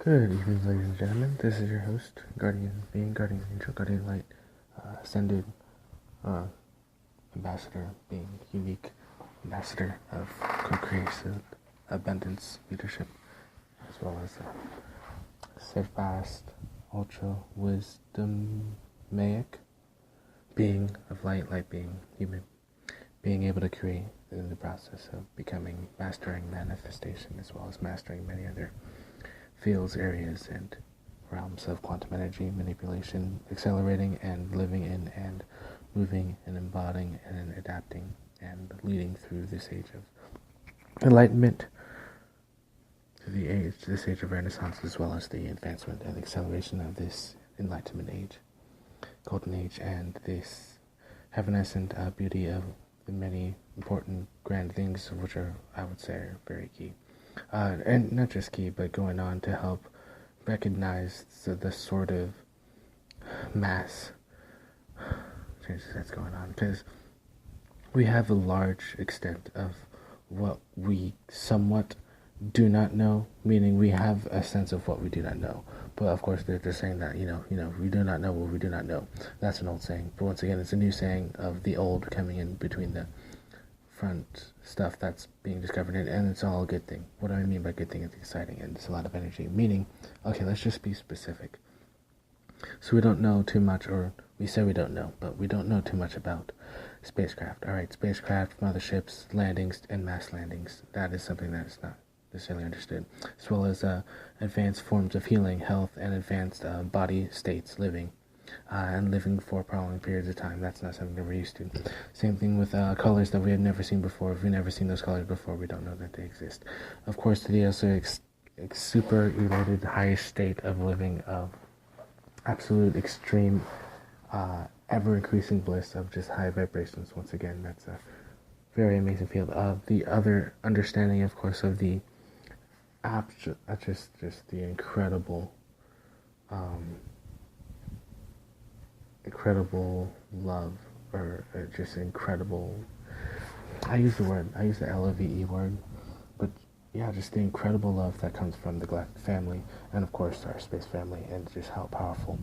Good evening, ladies and gentlemen. This is your host, Guardian Being, Guardian Angel, Guardian Light, Ascended Ambassador, being unique ambassador of co-creation, abundance, leadership, as well as steadfast, ultra wisdomaic being of light, light being human, being able to create in the process of becoming, mastering manifestation, as well as mastering many other fields, areas, and realms of quantum energy manipulation, accelerating and living in and moving and embodying and adapting and leading through this age of enlightenment, to this age of Renaissance, as well as the advancement and acceleration of this enlightenment age, golden age, and this heavenessent beauty of the many important grand things, which are, I would say, are very key. And not just key, but going on to help recognize the sort of mass changes that's going on. Because we have a large extent of what we somewhat do not know, meaning we have a sense of what we do not know. But of course, they're saying that, we do not know what we do not know. That's an old saying. But once again, it's a new saying of the old coming in between the front stuff that's being discovered, and it's all a good thing. What do I mean by good thing? It's exciting and it's a lot of energy, meaning, okay, let's just be specific. So we don't know too much, or we say we don't know, but we don't know too much about spacecraft. Alright, spacecraft, motherships, landings, and mass landings. That is something that is not necessarily understood, as well as advanced forms of healing, health, and advanced body states, living and living for prolonged periods of time. That's not something that we're used to. Same thing with colors that we have never seen before. If we've never seen those colors before, we don't know that they exist. Of course, the also super elated highest state of living, of absolute extreme, ever-increasing bliss of just high vibrations. Once again, that's a very amazing field. The other understanding, of course, of the just the incredible love, or just incredible, I use the LOVE word, but yeah, just the incredible love that comes from the galactic family, and of course our space family, and just how powerful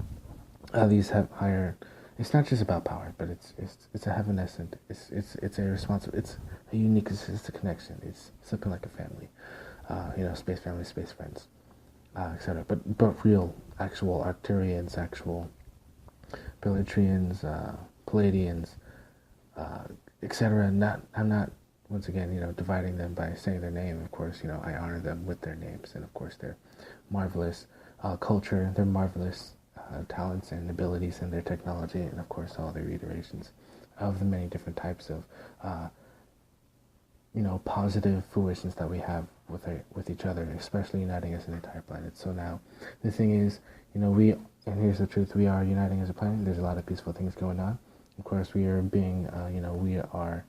these have higher. It's not just about power, but it's a heavenescent. It's a responsible. It's a unique. It's a connection. It's something like a family. Space family, space friends, etc. But real, actual Arcturians, actual Bellatrians, Palladians, etc. I'm not, once again, dividing them by saying their name. Of course, I honor them with their names, and of course their marvelous culture, their marvelous talents and abilities, and their technology, and of course all their iterations of the many different types of positive fruitions that we have with each other, especially uniting as an entire planet. So now the thing is, and here's the truth, we are uniting as a planet. There's a lot of peaceful things going on. Of course, we are being, we are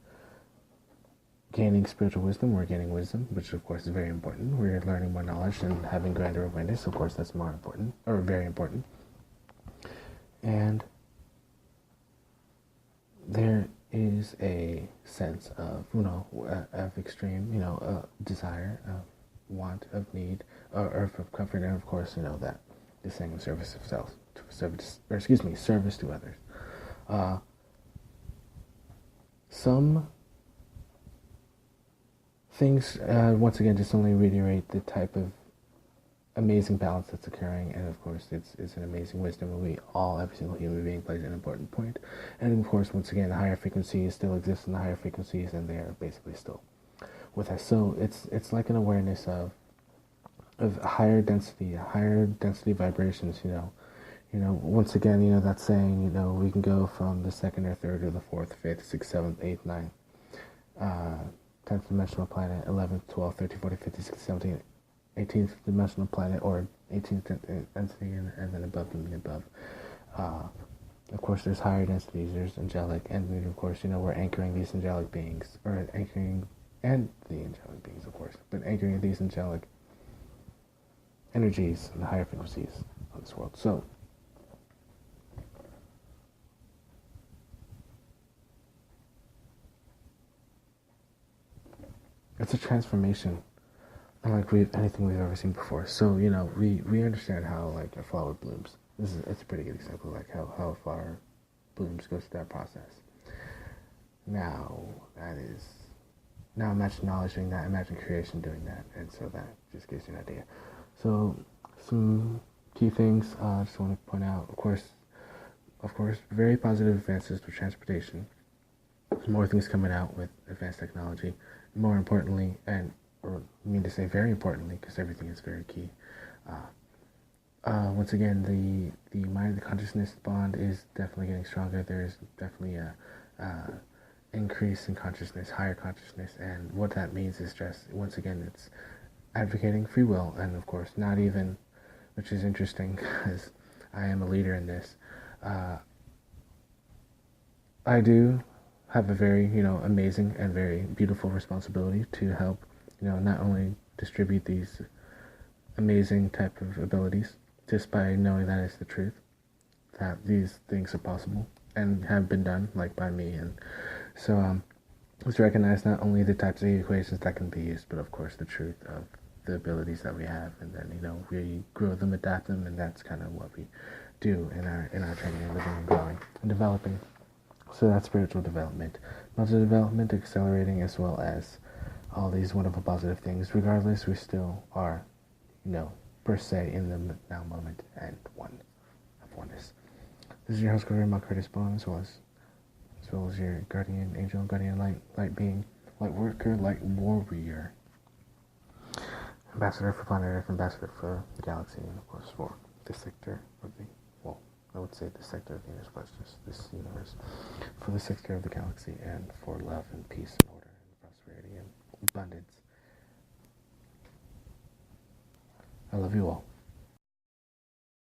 gaining spiritual wisdom. We're gaining wisdom, which of course is very important. We're learning more knowledge and having grander awareness. Of course, that's more important, or very important. And there is a sense of, of extreme, desire, of want, of need, or of comfort, and of course, that the saying of service of self, service to others. Some things, once again, just only reiterate the type of amazing balance that's occurring, and of course it's an amazing wisdom, and every single human being plays an important point. And of course, once again, the higher frequencies still exist in the higher frequencies, and they are basically still with us. So it's like an awareness of higher density vibrations, once again, that saying, we can go from the second or third or the fourth, fifth, sixth, seventh, eighth, ninth, 10th dimensional planet, 11th, 12th, 13th, 14th, 15th, 16th, 17th, 18th dimensional planet, or 18th density, and then above and above. Of course, there's higher densities, there's angelic, and then, of course, we're anchoring these angelic beings, or anchoring, and the angelic beings, of course, but anchoring these angelic energies and the higher frequencies of this world. So, it's a transformation unlike anything we've ever seen before. So, we understand how, like, a flower blooms. It's a pretty good example, like, how a flower blooms, goes through that process. Now, imagine knowledge doing that, imagine creation doing that, and so that just gives you an idea. So, some key things I just want to point out, of course, very positive advances with transportation. More things coming out with advanced technology. More importantly, or I mean to say very importantly, because everything is very key. Once again, the mind to consciousness bond is definitely getting stronger. There's definitely a increase in consciousness, higher consciousness, and what that means is just, once again, it's advocating free will, and of course, not even, which is interesting because I am a leader in this. I do have a very, amazing and very beautiful responsibility to help, not only distribute these amazing type of abilities, just by knowing that it's the truth, that these things are possible and have been done, like by me. And so let's recognize not only the types of equations that can be used, but of course the truth of the abilities that we have, and then we grow them, adapt them, and that's kind of what we do in our training and living and growing and developing. So that's spiritual development, mental development, accelerating, as well as all these wonderful positive things. Regardless, we still are, per se, in the now moment and one of oneness. This is your host, Gregory Curtis Bond, as well as your guardian angel, guardian light being, light worker, light warrior, ambassador for planet Earth, ambassador for the galaxy, and of course for this sector of the, well, I would say this sector of the universe, but it's just this universe, for the sector of the galaxy, and for love and peace and order and prosperity and abundance. I love you all.